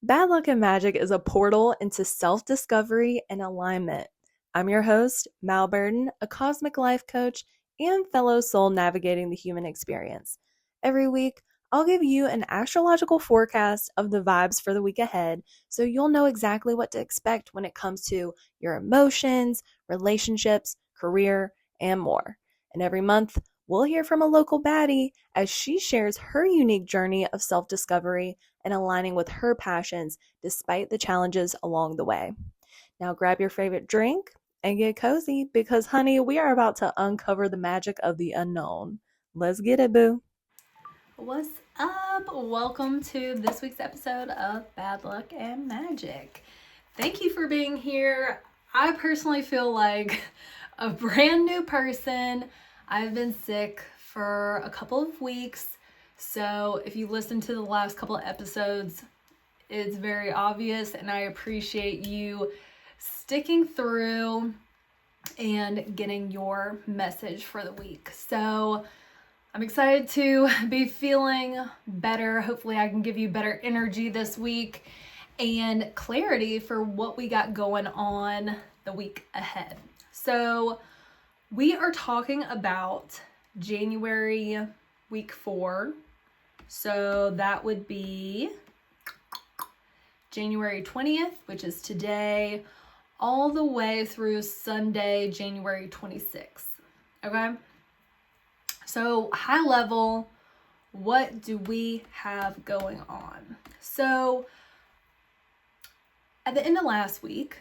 Bad Luck and Magic is a portal into self-discovery and alignment. I'm your host, Mal Burden, a cosmic life coach and fellow soul navigating the human experience. Every week, I'll give you an astrological forecast of the vibes for the week ahead so you'll know exactly what to expect when it comes to your emotions, relationships, career, and more. And every month, we'll hear from a local baddie as she shares her unique journey of self-discovery and aligning with her passions despite the challenges along the way. Now grab your favorite drink and get cozy because, honey, we are about to uncover the magic of the unknown. Let's get it, boo. What's up? Welcome to this week's episode of Bad Luck and Magic. Thank you for being here. I personally feel like a brand new person. I've been sick for a couple of weeks, so if you listen to the last couple of episodes, it's very obvious, and I appreciate you sticking through and getting your message for the week. So I'm excited to be feeling better. Hopefully I can give you better energy this week and clarity for what we got going on the week ahead. So we are talking about January week 4. So that would be January 20th, which is today, all the way through Sunday, January 26th. Okay? So high level, what do we have going on? So at the end of last week,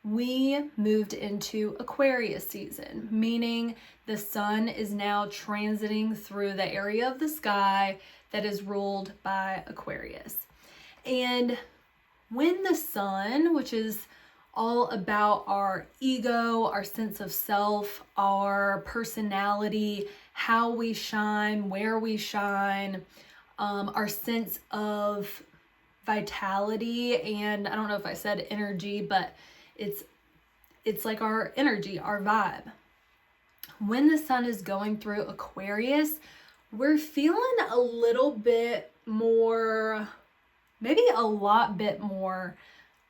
we moved into Aquarius season, meaning the sun is now transiting through the area of the sky that is ruled by Aquarius. And when the sun, which is all about our ego, our sense of self, our personality, how we shine, where we shine, our sense of vitality, and I don't know if I said energy, but it's like our energy, our vibe. When the sun is going through Aquarius, we're feeling a little bit more, maybe a lot bit more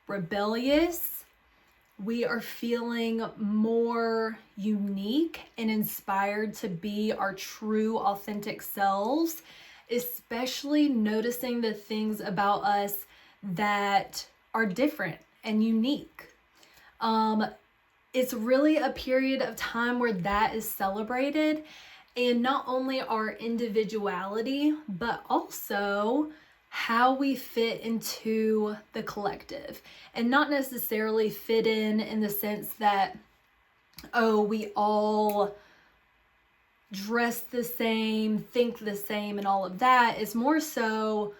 rebellious. We are feeling more unique and inspired to be our true, authentic selves, especially noticing the things about us that are different and unique. It's really a period of time where that is celebrated, and not only our individuality, but also how we fit into the collective, and not necessarily fit in the sense that, oh, we all dress the same, think the same, and all of that. It's more so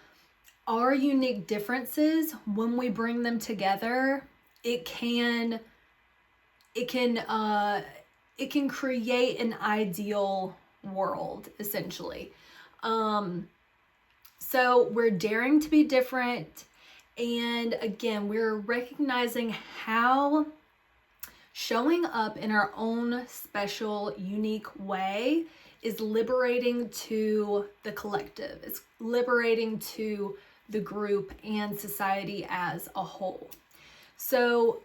our unique differences. When we bring them together, it can create an ideal world, essentially. So we're daring to be different. And again, we're recognizing how showing up in our own special, unique way is liberating to the collective. It's liberating to the group and society as a whole. So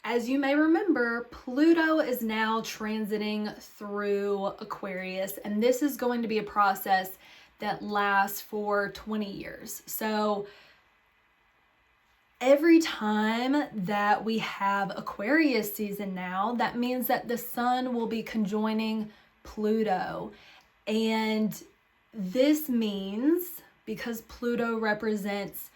as you may remember, Pluto is now transiting through Aquarius, and this is going to be a process that lasts for 20 years. So every time that we have Aquarius season now, that means that the sun will be conjoining Pluto. And this means, because Pluto represents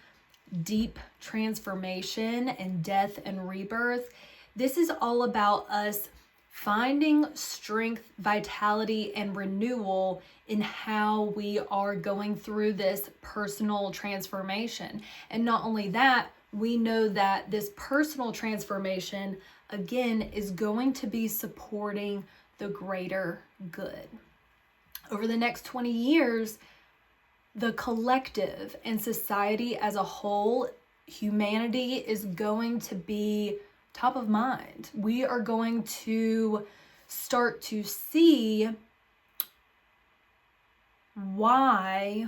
deep transformation and death and rebirth, this is all about us finding strength, vitality, and renewal in how we are going through this personal transformation. And not only that, we know that this personal transformation, again, is going to be supporting the greater good. Over the next 20 years, the collective and society as a whole, humanity is going to be top of mind. We are going to start to see why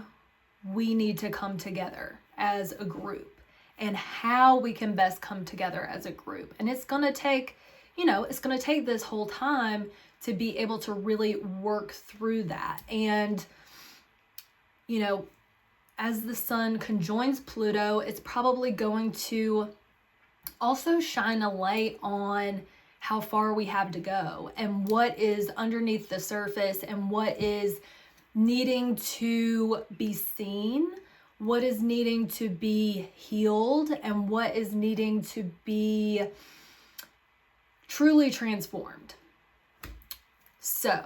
we need to come together as a group and how we can best come together as a group. And it's going to take, it's going to take this whole time to be able to really work through that. And, as the sun conjoins Pluto, it's probably going to also shine a light on how far we have to go and what is underneath the surface and what is needing to be seen, what is needing to be healed, and what is needing to be truly transformed. So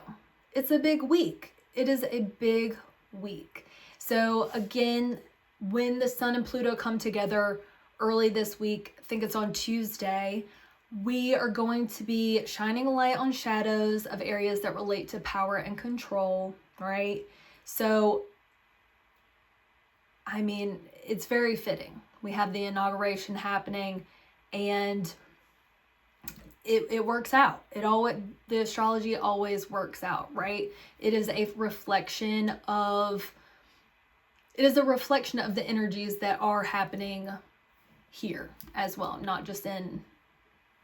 it's a big week. It is a big week. So again, when the sun and Pluto come together early this week, I think it's on Tuesday, we are going to be shining a light on shadows of areas that relate to power and control, right? So, it's very fitting. We have the inauguration happening, and it works out. The astrology always works out, right? It is a reflection of the energies that are happening here as well, not just in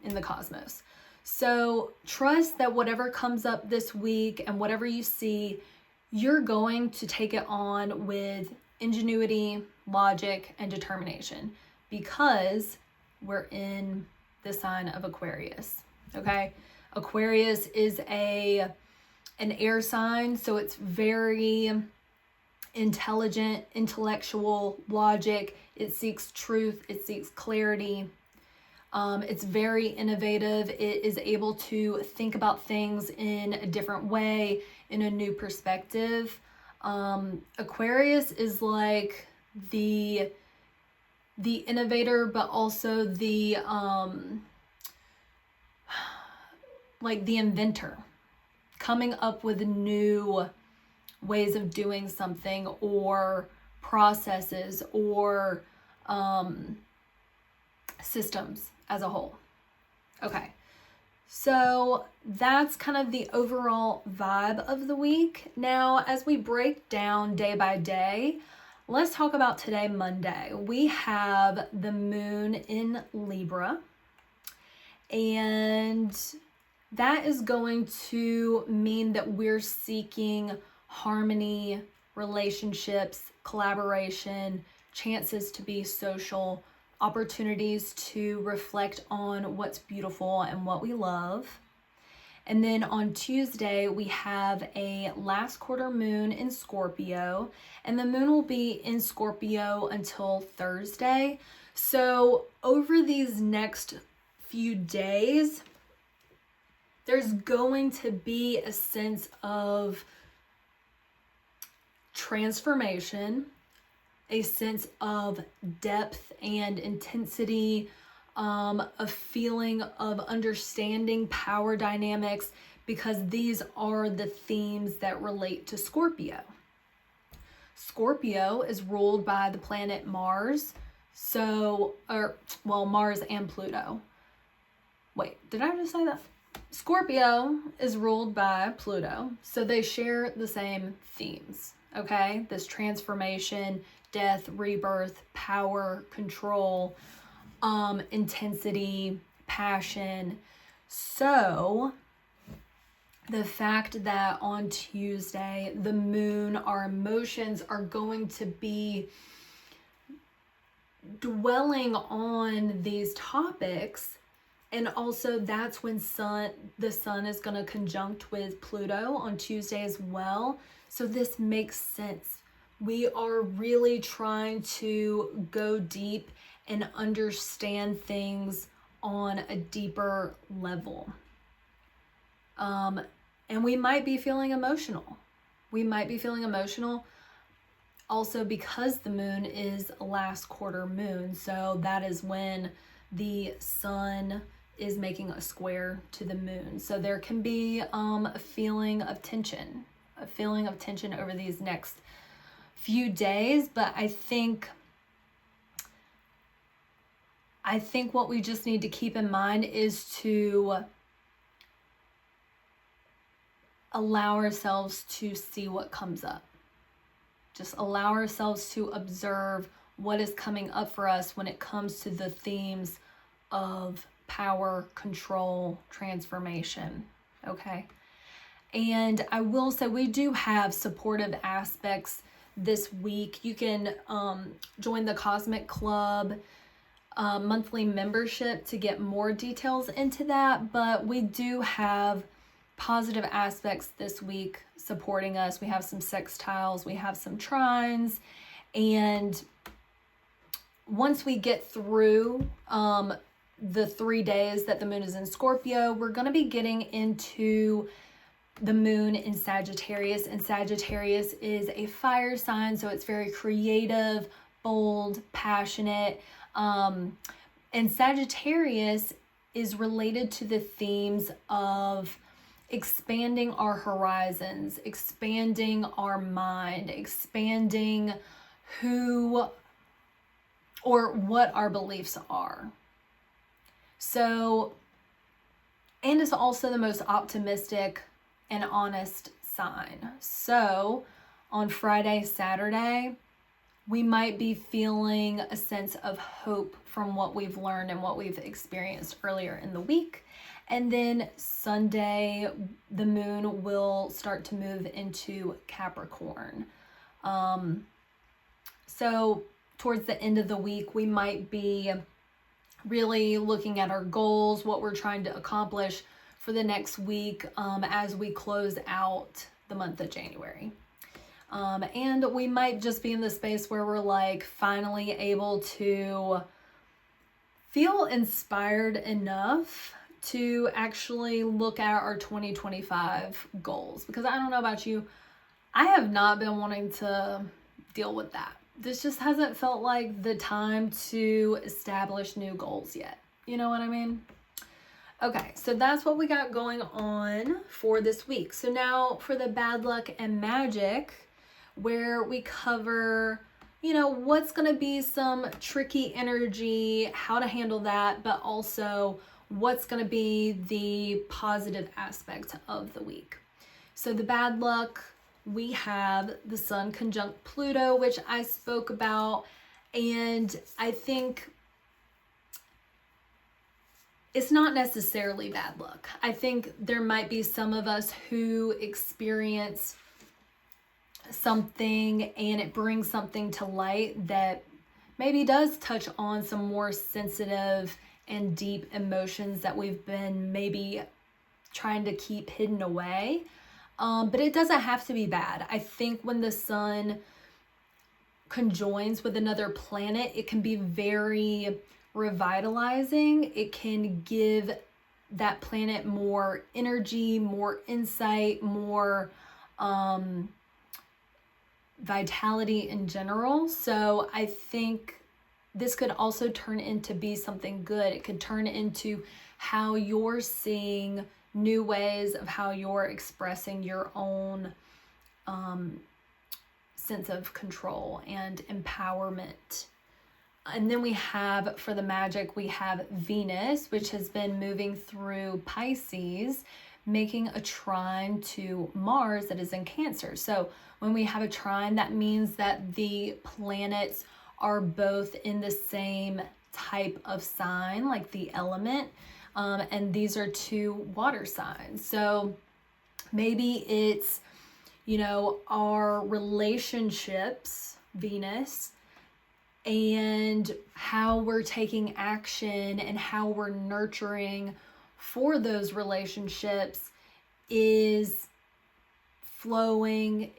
the cosmos. So trust that whatever comes up this week and whatever you see, you're going to take it on with ingenuity, logic, and determination, because we're in the sign of Aquarius. Okay? Aquarius is an air sign, so it's very intelligent, intellectual, logic. It seeks truth, it seeks clarity. It's very innovative. It is able to think about things in a different way, in a new perspective. Aquarius is like the innovator, but also the inventor, coming up with new ways of doing something, or processes, or systems as a whole. Okay, so that's kind of the overall vibe of the week. Now, as we break down day by day, let's talk about today, Monday. We have the moon in Libra, and that is going to mean that we're seeking harmony, relationships, collaboration, chances to be social, opportunities to reflect on what's beautiful and what we love. And then on Tuesday, we have a last quarter moon in Scorpio, and the moon will be in Scorpio until Thursday. So over these next few days, there's going to be a sense of transformation, a sense of depth and intensity, a feeling of understanding power dynamics, because these are the themes that relate to Scorpio. Scorpio is ruled by the planet Mars, Mars and Pluto. Wait, did I just say that? Scorpio is ruled by Pluto, so they share the same themes, okay? This transformation, death, rebirth, power, control, intensity, passion. So the fact that on Tuesday, the moon, our emotions are going to be dwelling on these topics. And also that's when the sun is going to conjunct with Pluto on Tuesday as well. So this makes sense. We are really trying to go deep and understand things on a deeper level. And we might be feeling emotional. Also because the moon is a last quarter moon. So that is when the sun is making a square to the moon. So there can be a feeling of tension over these next few days. But I think what we just need to keep in mind is to allow ourselves to see what comes up. Just allow ourselves to observe what is coming up for us when it comes to the themes of power, control, transformation. Okay. And I will say we do have supportive aspects this week. You can join the Cosmic Club monthly membership to get more details into that, but we do have positive aspects this week supporting us. We have some sextiles, we have some trines, and once we get through the 3 days that the moon is in Scorpio, we're going to be getting into the moon in Sagittarius, and Sagittarius is a fire sign, so it's very creative, bold, passionate, and Sagittarius is related to the themes of expanding our horizons, expanding our mind, expanding who or what our beliefs are. So, and it's also the most optimistic and honest sign. So on Friday, Saturday, we might be feeling a sense of hope from what we've learned and what we've experienced earlier in the week. And then Sunday, the moon will start to move into Capricorn. So towards the end of the week, we might be really looking at our goals, what we're trying to accomplish for the next week as we close out the month of January. And we might just be in the space where we're like finally able to feel inspired enough to actually look at our 2025 goals. Because I don't know about you, I have not been wanting to deal with that. This just hasn't felt like the time to establish new goals yet. You know what I mean? Okay, so that's what we got going on for this week. So now for the bad luck and magic, where we cover, what's going to be some tricky energy, how to handle that, but also what's going to be the positive aspect of the week. So the bad luck, we have the Sun conjunct Pluto, which I spoke about, and I think it's not necessarily bad luck. I think there might be some of us who experience something and it brings something to light that maybe does touch on some more sensitive and deep emotions that we've been maybe trying to keep hidden away. But it doesn't have to be bad. I think when the sun conjoins with another planet, it can be very revitalizing. It can give that planet more energy, more insight, more vitality in general. So I think this could also turn into be something good. It could turn into how you're seeing new ways of how you're expressing your own sense of control and empowerment. And then we have, for the magic, we have Venus, which has been moving through Pisces, making a trine to Mars that is in Cancer. So when we have a trine, that means that the planets are both in the same type of sign, like the element, and these are two water signs. So maybe it's, our relationships, Venus, and how we're taking action and how we're nurturing for those relationships is flowing.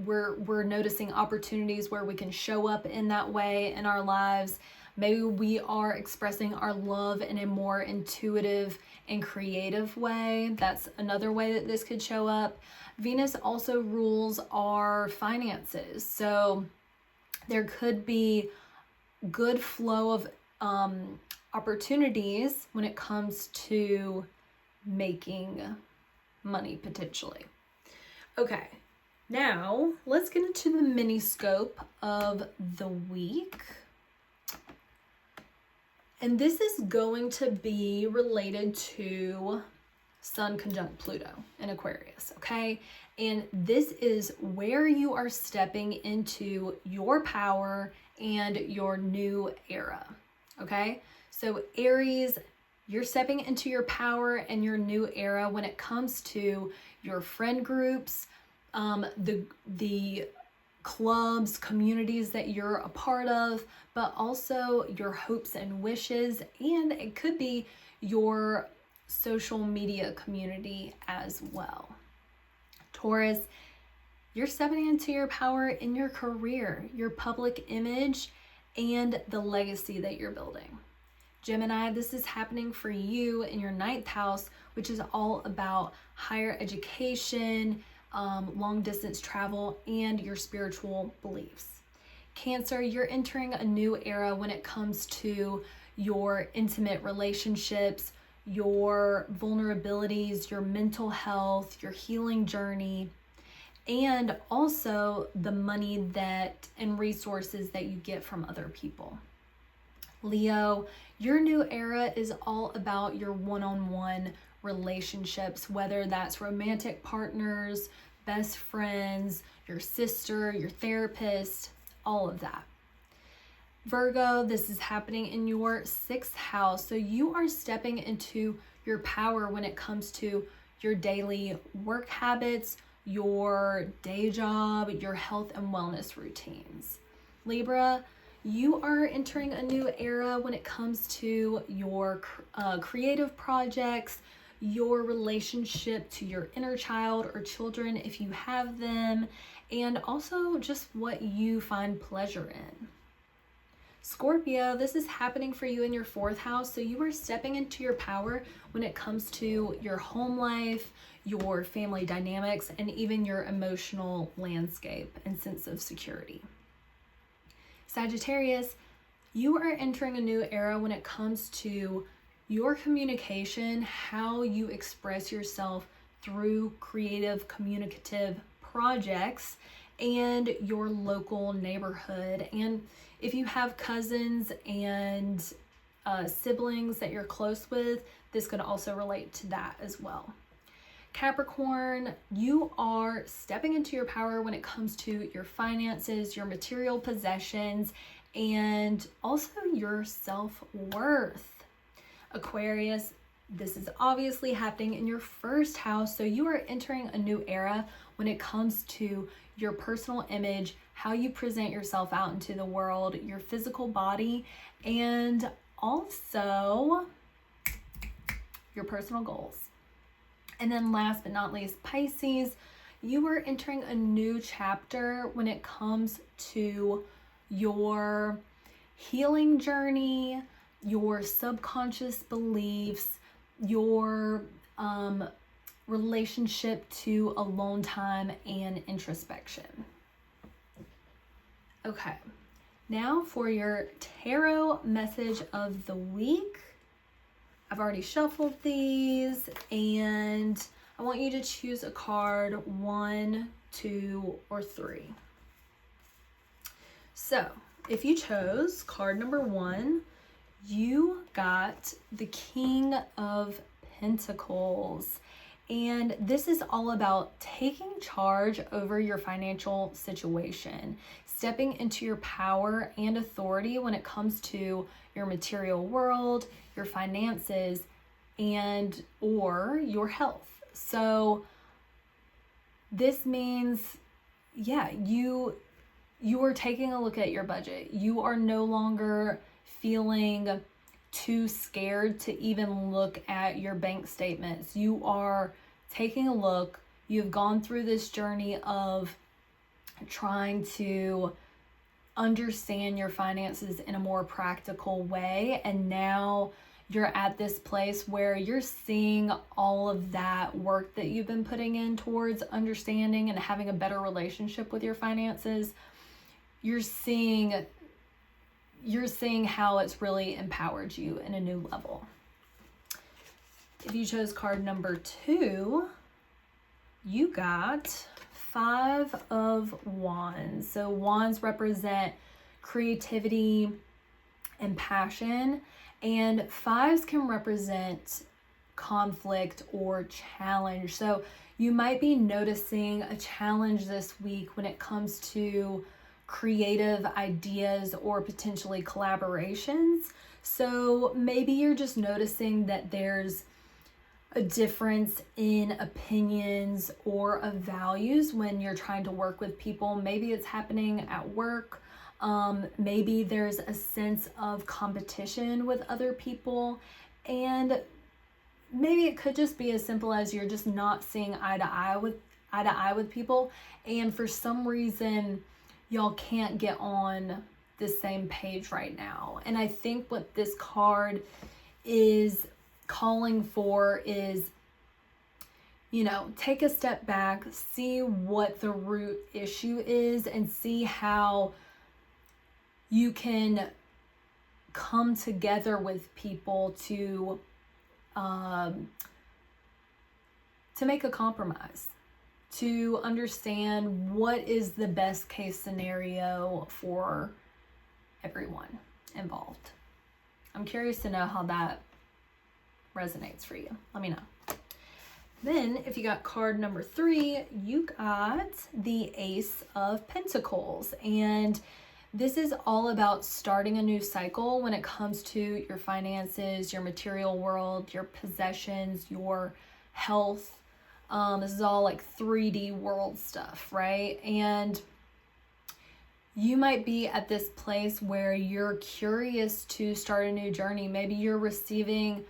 We're noticing opportunities where we can show up in that way in our lives. Maybe we are expressing our love in a more intuitive and creative way. That's another way that this could show up. Venus also rules our finances. So there could be good flow of opportunities when it comes to making money potentially. Okay, now let's get into the mini scope of the week. And this is going to be related to Sun conjunct Pluto in Aquarius, okay? And this is where you are stepping into your power and your new era. Okay? So Aries, you're stepping into your power and your new era when it comes to your friend groups, the clubs, communities that you're a part of, but also your hopes and wishes, and it could be your social media community as well. Taurus, you're stepping into your power in your career, your public image, and the legacy that you're building. Gemini, this is happening for you in your 9th house, which is all about higher education, long distance travel, and your spiritual beliefs. Cancer, you're entering a new era when it comes to your intimate relationships, your vulnerabilities, your mental health, your healing journey, and also the money that and resources that you get from other people. Leo, your new era is all about your one-on-one relationships, whether that's romantic partners, best friends, your sister, your therapist, all of that. Virgo, this is happening in your 6th house. So you are stepping into your power when it comes to your daily work habits, your day job, your health and wellness routines. Libra, you are entering a new era when it comes to your creative projects, your relationship to your inner child or children if you have them, and also just what you find pleasure in. Scorpio, this is happening for you in your 4th house, so you are stepping into your power when it comes to your home life, your family dynamics, and even your emotional landscape and sense of security. Sagittarius, you are entering a new era when it comes to your communication, how you express yourself through creative, communicative projects, and your local neighborhood. And if you have cousins and siblings that you're close with, this could also relate to that as well. Capricorn, you are stepping into your power when it comes to your finances, your material possessions, and also your self-worth. Aquarius, this is obviously happening in your 1st house, so you are entering a new era when it comes to your personal image, how you present yourself out into the world, your physical body, and also your personal goals. And then last but not least, Pisces, you are entering a new chapter when it comes to your healing journey, your subconscious beliefs, your relationship to alone time and introspection. Okay, now for your tarot message of the week. I've already shuffled these, and I want you to choose a card, 1, 2, or 3. So, if you chose card number 1, you got the King of Pentacles. And this is all about taking charge over your financial situation, stepping into your power and authority when it comes to your material world, your finances, and or your health. So this means, you are taking a look at your budget. You are no longer feeling too scared to even look at your bank statements. You are taking a look. You've gone through this journey of trying to understand your finances in a more practical way, and now you're at this place where you're seeing all of that work that you've been putting in towards understanding and having a better relationship with your finances. You're seeing how it's really empowered you in a new level. If you chose card number 2, you got 5 of Wands. So Wands represent creativity and passion, and 5s can represent conflict or challenge. So you might be noticing a challenge this week when it comes to creative ideas or potentially collaborations. So maybe you're just noticing that there's a difference in opinions or of values when you're trying to work with people. Maybe it's happening at work. Maybe there's a sense of competition with other people, and maybe it could just be as simple as you're just not seeing eye to eye with people, and for some reason y'all can't get on the same page right now. And I think what this card is calling for is, take a step back, see what the root issue is, and see how you can come together with people to make a compromise, to understand what is the best case scenario for everyone involved. I'm curious to know how that resonates for you. Let me know. Then if you got card number 3, you got the Ace of Pentacles, and this is all about starting a new cycle when it comes to your finances, your material world, your possessions, your health. This is all like 3D world stuff, right? And you might be at this place where you're curious to start a new journey. Maybe you're receiving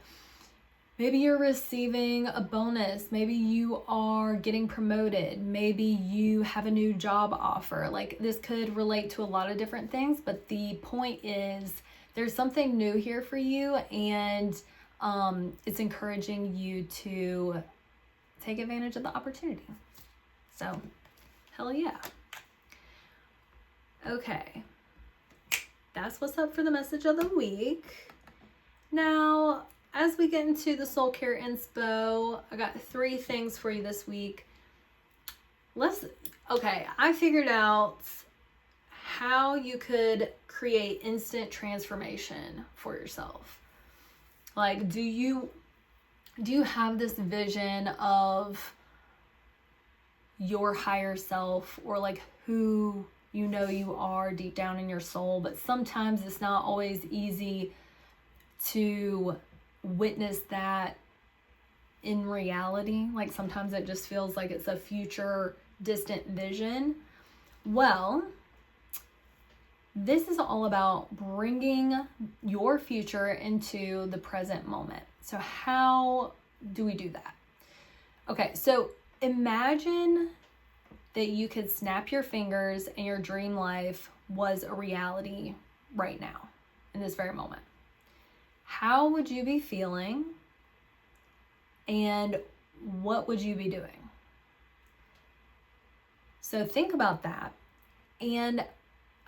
a bonus. Maybe you are getting promoted. Maybe you have a new job offer. Like, this could relate to a lot of different things, but the point is there's something new here for you, and it's encouraging you to take advantage of the opportunity. So, hell yeah. Okay. That's what's up for the message of the week. Now, as we get into the soul care inspo, I got 3 things for you this week. I figured out how you could create instant transformation for yourself. Like, do you have this vision of your higher self, or like who you are deep down in your soul? But sometimes it's not always easy to witness that in reality. Like, sometimes it just feels like it's a future distant vision. Well, this is all about bringing your future into the present moment. So how do we do that? Okay, so imagine that you could snap your fingers and your dream life was a reality right now, in this very moment. How would you be feeling, and what would you be doing? So think about that, and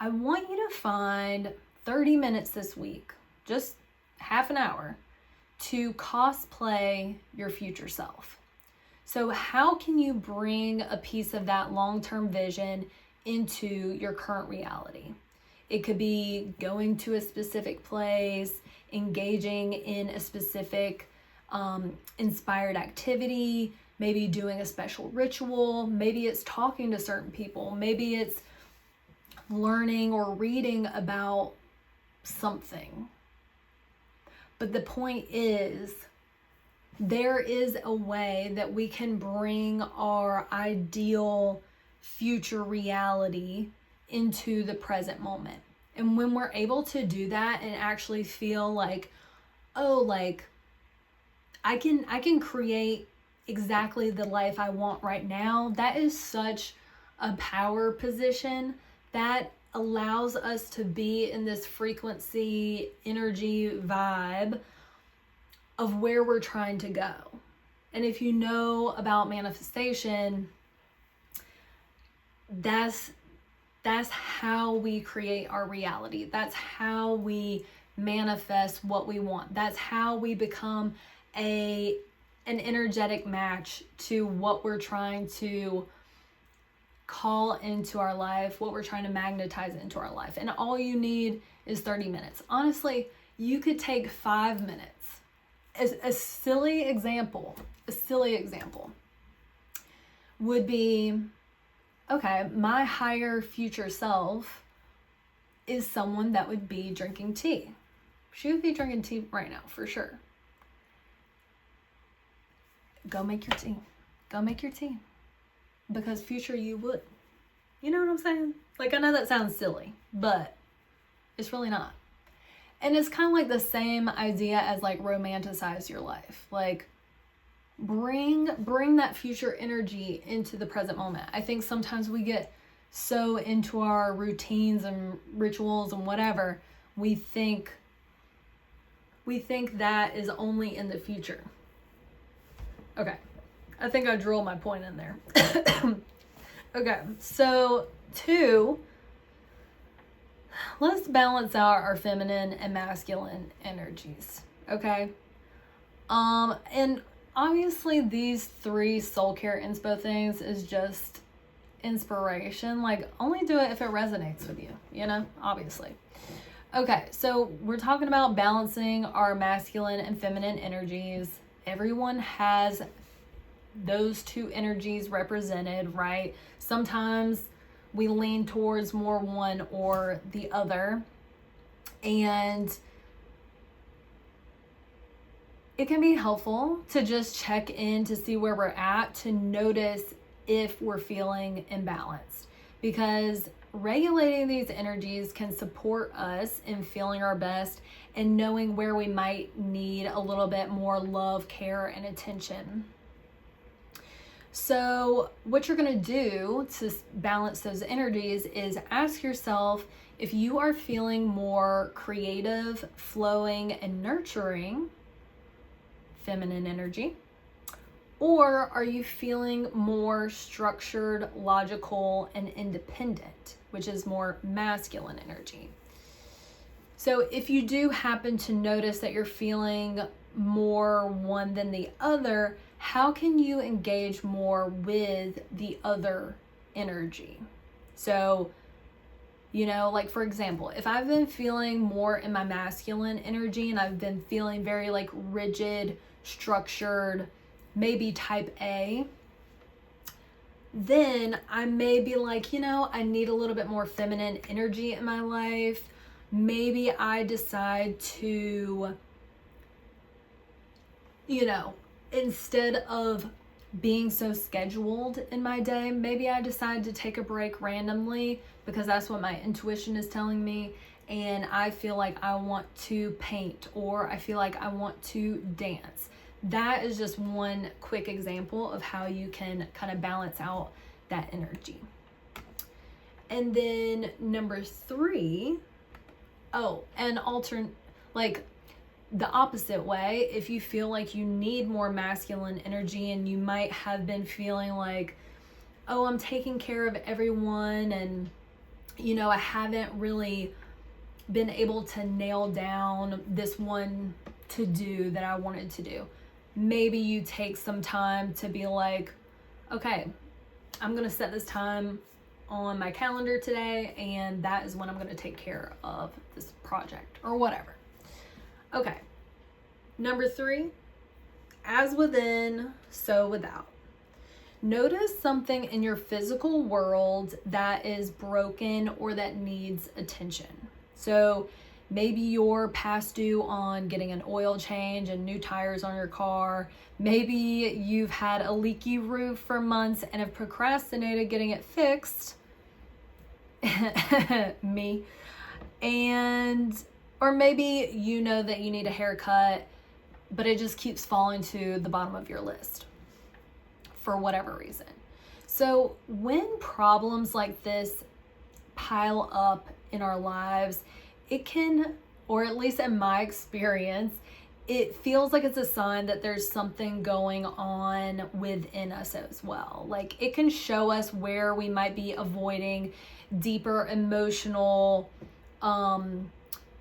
I want you to find 30 minutes this week, just half an hour, to cosplay your future self. So how can you bring a piece of that long-term vision into your current reality? It could be going to a specific place, engaging in a specific inspired activity, maybe doing a special ritual, maybe it's talking to certain people, maybe it's learning or reading about something. But the point is, there is a way that we can bring our ideal future reality into the present moment. And when we're able to do that and actually feel like, I can create exactly the life I want right now, that is such a power position that allows us to be in this frequency, energy, vibe of where we're trying to go. And if you know about manifestation, that's how we create our reality. That's how we manifest what we want. That's how we become an energetic match to what we're trying to call into our life, what we're trying to magnetize into our life. And all you need is 30 minutes. Honestly, you could take 5 minutes. A silly example would be, okay, my higher future self is someone that would be drinking tea. She would be drinking tea right now, for sure. Go make your tea. Go make your tea. Because future you would. You know what I'm saying? Like, I know that sounds silly, but it's really not. And it's kind of like the same idea as like romanticize your life. Like, bring that future energy into the present moment. I think sometimes we get so into our routines and rituals and whatever, we think that is only in the future. Okay, I think I drilled my point in there. Okay, so 2, let's balance out our feminine and masculine energies. Okay, and obviously these 3 soul care inspo things is just inspiration. Like, only do it if it resonates with you, you know, obviously. Okay, so we're talking about balancing our masculine and feminine energies. Everyone has those 2 energies represented, right? Sometimes we lean towards more one or the other, and it can be helpful to just check in to see where we're at, to notice if we're feeling imbalanced, because regulating these energies can support us in feeling our best and knowing where we might need a little bit more love, care, and attention. So what you're going to do to balance those energies is ask yourself if you are feeling more creative, flowing, and nurturing, feminine energy, or are you feeling more structured, logical, and independent, which is more masculine energy. So if you do happen to notice that you're feeling more one than the other, how can you engage more with the other energy? So, you know, like for example, if I've been feeling more in my masculine energy and I've been feeling very like rigid, structured, maybe type A, then I may be like, you know, I need a little bit more feminine energy in my life. Maybe I decide to, you know, instead of being so scheduled in my day, maybe I decide to take a break randomly because that's what my intuition is telling me, and I feel like I want to paint, or I feel like I want to dance. That is just one quick example of how you can kind of balance out that energy. And then number 3, and like the opposite way, if you feel like you need more masculine energy and you might have been feeling like, oh, I'm taking care of everyone, and you know, I haven't really been able to nail down this one to do that I wanted to do. Maybe you take some time to be like, okay, I'm gonna set this time on my calendar today, and that is when I'm gonna take care of this project or whatever. Okay, number 3, as within, so without. Notice something in your physical world that is broken or that needs attention. So maybe you're past due on getting an oil change and new tires on your car. Maybe you've had a leaky roof for months and have procrastinated getting it fixed. Me. Or maybe you know that you need a haircut, but it just keeps falling to the bottom of your list for whatever reason. So when problems like this pile up in our lives, it can, or at least in my experience, it feels like it's a sign that there's something going on within us as well. Like, it can show us where we might be avoiding deeper emotional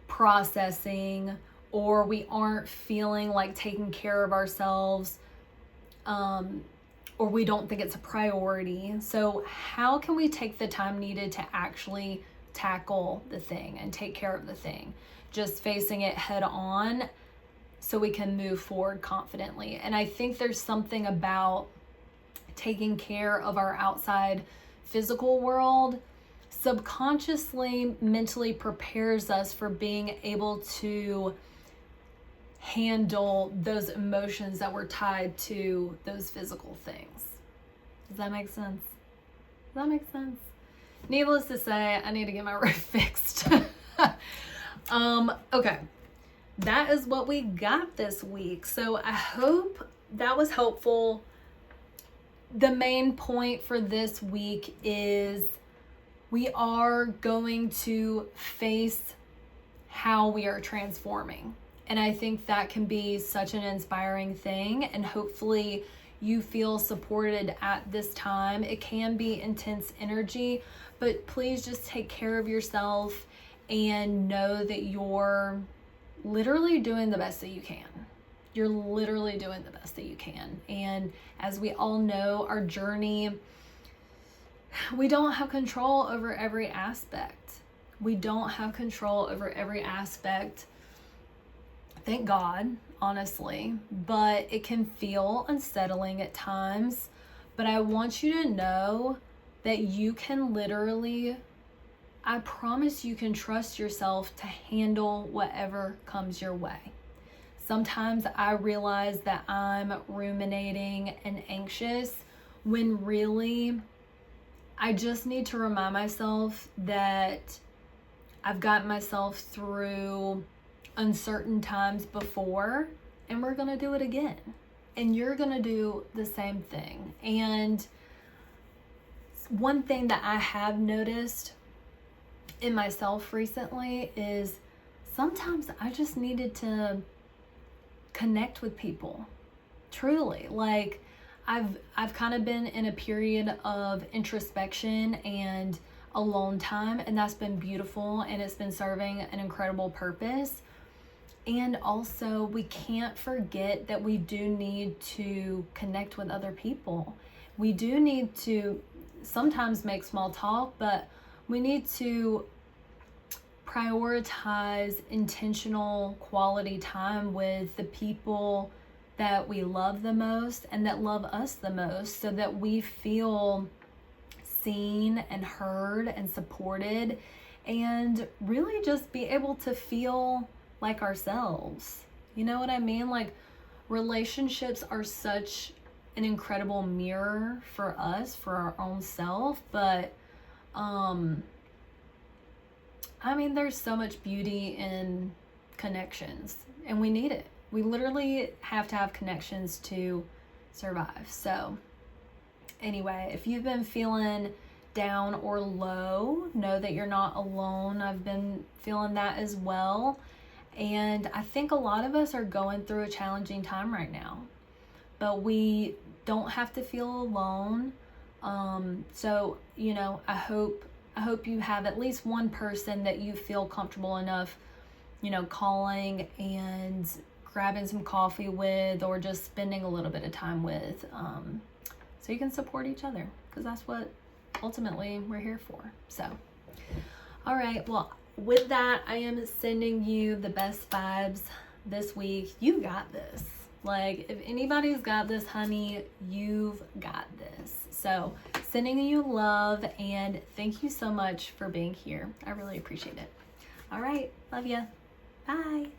processing, or we aren't feeling like taking care of ourselves, or we don't think it's a priority. So how can we take the time needed to actually tackle the thing and take care of the thing, just facing it head on so we can move forward confidently? And I think there's something about taking care of our outside physical world subconsciously, mentally prepares us for being able to handle those emotions that were tied to those physical things. Does that make sense? Does that make sense? Needless to say, I need to get my roof fixed. Okay. That is what we got this week. So I hope that was helpful. The main point for this week is we are going to face how we are transforming. And I think that can be such an inspiring thing. And hopefully you feel supported at this time. It can be intense energy, but please just take care of yourself and know that you're literally doing the best that you can. You're literally doing the best that you can. And as we all know, our journey, we don't have control over every aspect. We don't have control over every aspect. Thank God, honestly. But it can feel unsettling at times. But I want you to know that you can literally, I promise you can trust yourself to handle whatever comes your way. Sometimes I realize that I'm ruminating and anxious when really I just need to remind myself that I've gotten myself through uncertain times before, and we're going to do it again. And you're going to do the same thing. And one thing that I have noticed in myself recently is sometimes I just needed to connect with people. Truly. Like I've kind of been in a period of introspection and alone time, and that's been beautiful, and it's been serving an incredible purpose. And also, we can't forget that we do need to connect with other people. We do need to sometimes make small talk, but we need to prioritize intentional quality time with the people that we love the most and that love us the most, so that we feel seen and heard and supported, and really just be able to feel like ourselves. You know what I mean? Like, relationships are such an incredible mirror for us, for our own self, but I mean, there's so much beauty in connections, and we need it. We literally have to have connections to survive. So anyway, if you've been feeling down or low, know that you're not alone. I've been feeling that as well. And I think a lot of us are going through a challenging time right now, but we don't have to feel alone. So, you know, I hope you have at least one person that you feel comfortable enough, you know, calling and grabbing some coffee with, or just spending a little bit of time with, so you can support each other, because that's what ultimately we're here for. So, all right, well, with that, I am sending you the best vibes this week. You got this. Like, if anybody's got this, honey, you've got this. So, sending you love, and thank you so much for being here. I really appreciate it. All right, love ya. Bye.